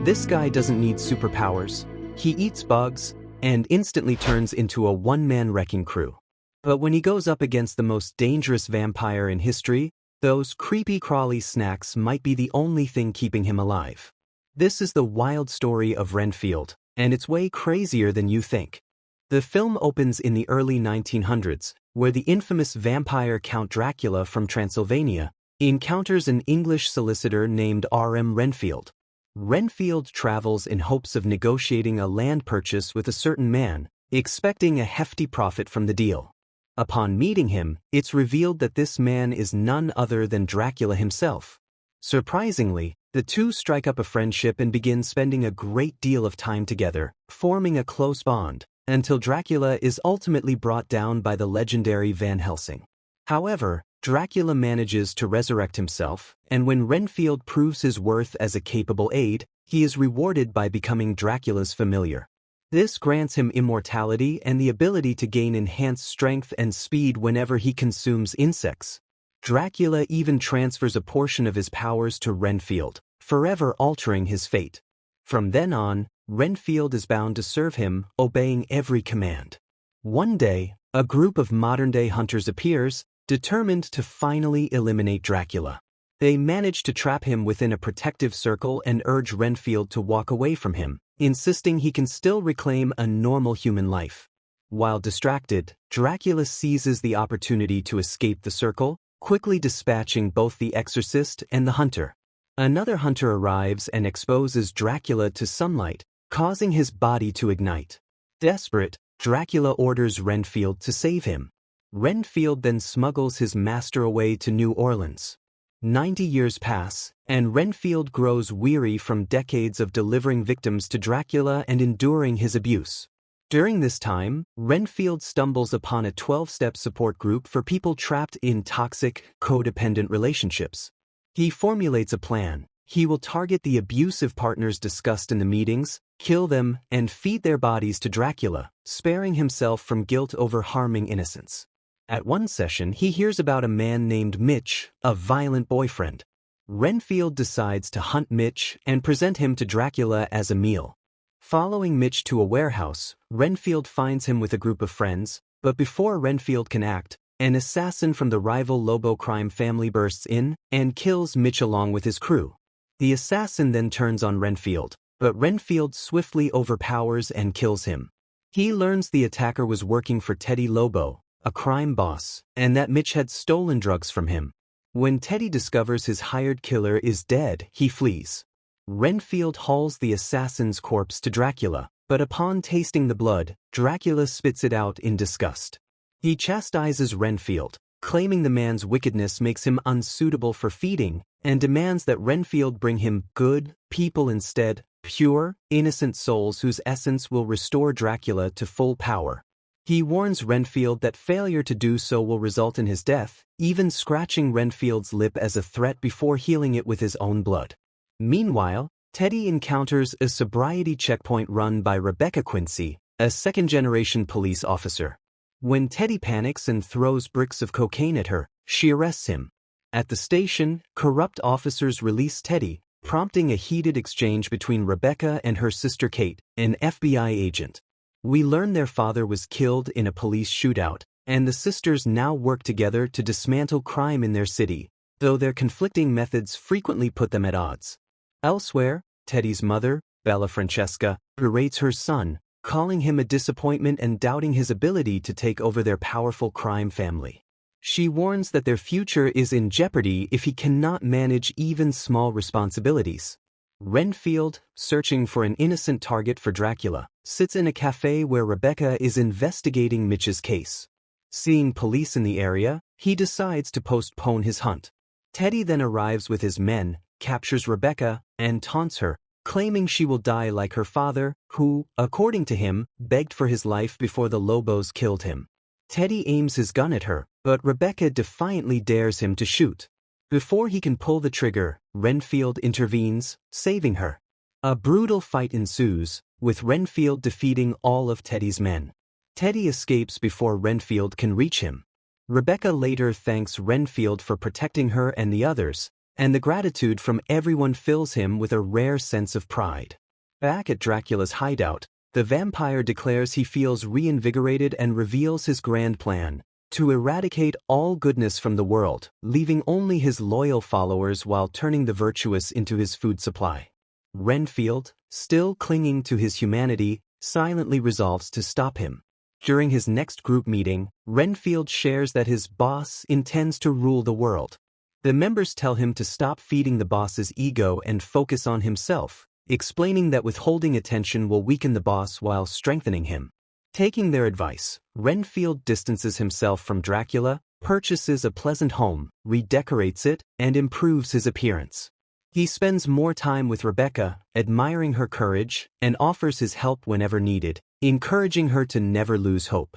This guy doesn't need superpowers. He eats bugs and instantly turns into a one-man wrecking crew. But when he goes up against the most dangerous vampire in history, those creepy crawly snacks might be the only thing keeping him alive. This is the wild story of Renfield, and it's way crazier than you think. The film opens in the early 1900s, where the infamous vampire Count Dracula from Transylvania encounters an English solicitor named R.M. Renfield. Renfield travels in hopes of negotiating a land purchase with a certain man, expecting a hefty profit from the deal. Upon meeting him, it's revealed that this man is none other than Dracula himself. Surprisingly, the two strike up a friendship and begin spending a great deal of time together, forming a close bond, until Dracula is ultimately brought down by the legendary Van Helsing. However, Dracula manages to resurrect himself, and when Renfield proves his worth as a capable aide, he is rewarded by becoming Dracula's familiar. This grants him immortality and the ability to gain enhanced strength and speed whenever he consumes insects. Dracula even transfers a portion of his powers to Renfield, forever altering his fate. From then on, Renfield is bound to serve him, obeying every command. One day, a group of modern-day hunters appears, determined to finally eliminate Dracula. They manage to trap him within a protective circle and urge Renfield to walk away from him, insisting he can still reclaim a normal human life. While distracted, Dracula seizes the opportunity to escape the circle, quickly dispatching both the exorcist and the hunter. Another hunter arrives and exposes Dracula to sunlight, causing his body to ignite. Desperate, Dracula orders Renfield to save him. Renfield then smuggles his master away to New Orleans. 90 years pass, and Renfield grows weary from decades of delivering victims to Dracula and enduring his abuse. During this time, Renfield stumbles upon a 12-step support group for people trapped in toxic, codependent relationships. He formulates a plan. He will target the abusive partners discussed in the meetings, kill them, and feed their bodies to Dracula, sparing himself from guilt over harming innocents. At one session, he hears about a man named Mitch, a violent boyfriend. Renfield decides to hunt Mitch and present him to Dracula as a meal. Following Mitch to a warehouse, Renfield finds him with a group of friends, but before Renfield can act, an assassin from the rival Lobo crime family bursts in and kills Mitch along with his crew. The assassin then turns on Renfield, but Renfield swiftly overpowers and kills him. He learns the attacker was working for Teddy Lobo, a crime boss, and that Mitch had stolen drugs from him. When Teddy discovers his hired killer is dead, he flees. Renfield hauls the assassin's corpse to Dracula, but upon tasting the blood, Dracula spits it out in disgust. He chastises Renfield, claiming the man's wickedness makes him unsuitable for feeding, and demands that Renfield bring him good people instead, pure, innocent souls whose essence will restore Dracula to full power. He warns Renfield that failure to do so will result in his death, even scratching Renfield's lip as a threat before healing it with his own blood. Meanwhile, Teddy encounters a sobriety checkpoint run by Rebecca Quincy, a second-generation police officer. When Teddy panics and throws bricks of cocaine at her, she arrests him. At the station, corrupt officers release Teddy, prompting a heated exchange between Rebecca and her sister Kate, an FBI agent. We learn their father was killed in a police shootout, and the sisters now work together to dismantle crime in their city, though their conflicting methods frequently put them at odds. Elsewhere, Teddy's mother, Bella Francesca, berates her son, calling him a disappointment and doubting his ability to take over their powerful crime family. She warns that their future is in jeopardy if he cannot manage even small responsibilities. Renfield, searching for an innocent target for Dracula, sits in a cafe where Rebecca is investigating Mitch's case. Seeing police in the area, he decides to postpone his hunt. Teddy then arrives with his men, captures Rebecca, and taunts her, claiming she will die like her father, who, according to him, begged for his life before the Lobos killed him. Teddy aims his gun at her, but Rebecca defiantly dares him to shoot. Before he can pull the trigger, Renfield intervenes, saving her. A brutal fight ensues, with Renfield defeating all of Teddy's men. Teddy escapes before Renfield can reach him. Rebecca later thanks Renfield for protecting her and the others, and the gratitude from everyone fills him with a rare sense of pride. Back at Dracula's hideout, the vampire declares he feels reinvigorated and reveals his grand plan: to eradicate all goodness from the world, leaving only his loyal followers while turning the virtuous into his food supply. Renfield, still clinging to his humanity, silently resolves to stop him. During his next group meeting, Renfield shares that his boss intends to rule the world. The members tell him to stop feeding the boss's ego and focus on himself, explaining that withholding attention will weaken the boss while strengthening him. Taking their advice, Renfield distances himself from Dracula, purchases a pleasant home, redecorates it, and improves his appearance. He spends more time with Rebecca, admiring her courage, and offers his help whenever needed, encouraging her to never lose hope.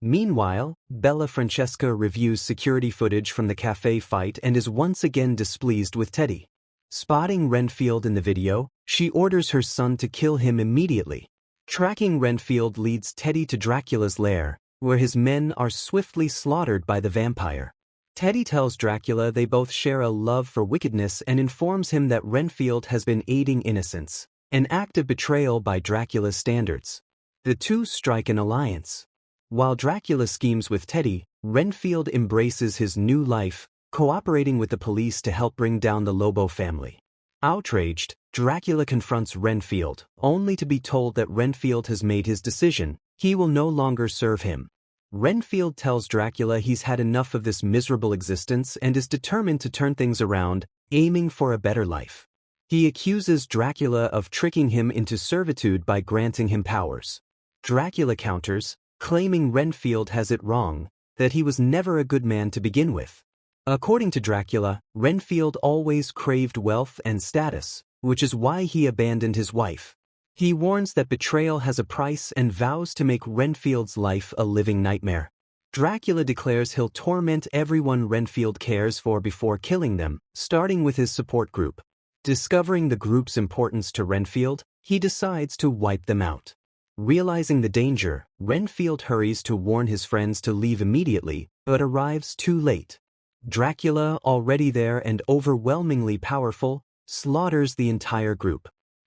Meanwhile, Bella Francesca reviews security footage from the cafe fight and is once again displeased with Teddy. Spotting Renfield in the video, she orders her son to kill him immediately. Tracking Renfield leads Teddy to Dracula's lair, where his men are swiftly slaughtered by the vampire. Teddy tells Dracula they both share a love for wickedness and informs him that Renfield has been aiding innocence, an act of betrayal by Dracula's standards. The two strike an alliance. While Dracula schemes with Teddy, Renfield embraces his new life, cooperating with the police to help bring down the Lobo family. Outraged, Dracula confronts Renfield, only to be told that Renfield has made his decision. He will no longer serve him. Renfield tells Dracula he's had enough of this miserable existence and is determined to turn things around, aiming for a better life. He accuses Dracula of tricking him into servitude by granting him powers. Dracula counters, claiming Renfield has it wrong, that he was never a good man to begin with. According to Dracula, Renfield always craved wealth and status, which is why he abandoned his wife. He warns that betrayal has a price and vows to make Renfield's life a living nightmare. Dracula declares he'll torment everyone Renfield cares for before killing them, starting with his support group. Discovering the group's importance to Renfield, he decides to wipe them out. Realizing the danger, Renfield hurries to warn his friends to leave immediately, but arrives too late. Dracula, already there and overwhelmingly powerful, slaughters the entire group.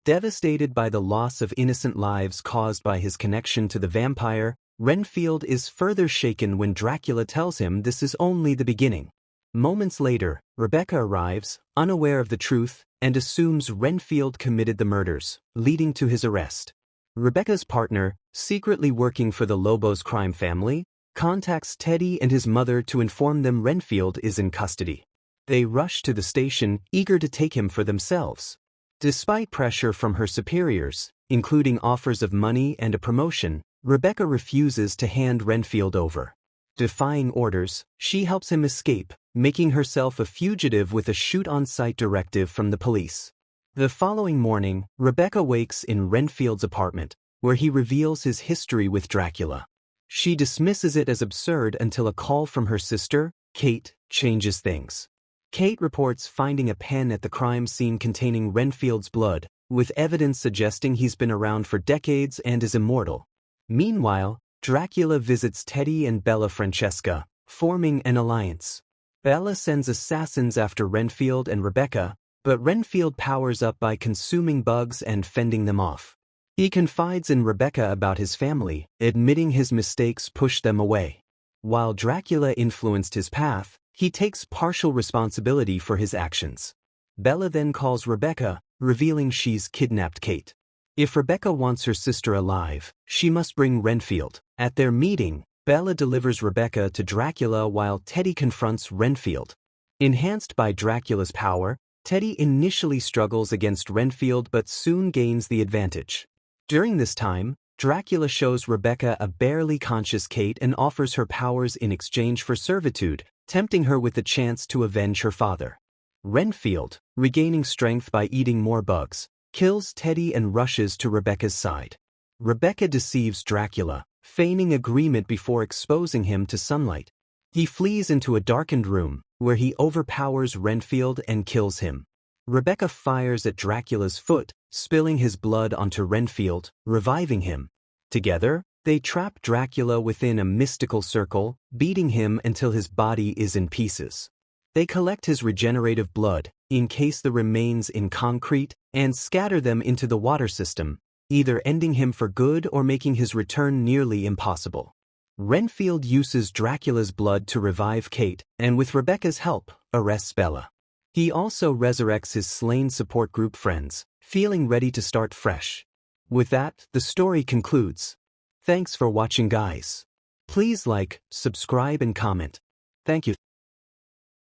Devastated by the loss of innocent lives caused by his connection to the vampire, Renfield is further shaken when Dracula tells him this is only the beginning. Moments later, Rebecca arrives, unaware of the truth, and assumes Renfield committed the murders, leading to his arrest. Rebecca's partner, secretly working for the Lobos crime family, contacts Teddy and his mother to inform them Renfield is in custody. They rush to the station, eager to take him for themselves. Despite pressure from her superiors, including offers of money and a promotion, Rebecca refuses to hand Renfield over. Defying orders, she helps him escape, making herself a fugitive with a shoot-on-sight directive from the police. The following morning, Rebecca wakes in Renfield's apartment, where he reveals his history with Dracula. She dismisses it as absurd until a call from her sister, Kate, changes things. Kate reports finding a pen at the crime scene containing Renfield's blood, with evidence suggesting he's been around for decades and is immortal. Meanwhile, Dracula visits Teddy and Bella Francesca, forming an alliance. Bella sends assassins after Renfield and Rebecca, but Renfield powers up by consuming bugs and fending them off. He confides in Rebecca about his family, admitting his mistakes pushed them away. While Dracula influenced his path, he takes partial responsibility for his actions. Bella then calls Rebecca, revealing she's kidnapped Kate. If Rebecca wants her sister alive, she must bring Renfield. At their meeting, Bella delivers Rebecca to Dracula while Teddy confronts Renfield. Enhanced by Dracula's power, Teddy initially struggles against Renfield but soon gains the advantage. During this time, Dracula shows Rebecca a barely conscious Kate and offers her powers in exchange for servitude, tempting her with the chance to avenge her father. Renfield, regaining strength by eating more bugs, kills Teddy and rushes to Rebecca's side. Rebecca deceives Dracula, feigning agreement before exposing him to sunlight. He flees into a darkened room, where he overpowers Renfield and kills him. Rebecca fires at Dracula's foot, spilling his blood onto Renfield, reviving him. Together, they trap Dracula within a mystical circle, beating him until his body is in pieces. They collect his regenerative blood, encase the remains in concrete, and scatter them into the water system, either ending him for good or making his return nearly impossible. Renfield uses Dracula's blood to revive Kate, and with Rebecca's help, arrests Bella. He also resurrects his slain support group friends, feeling ready to start fresh. With that, the story concludes. Thanks for watching, guys. Please like, subscribe and comment. Thank you.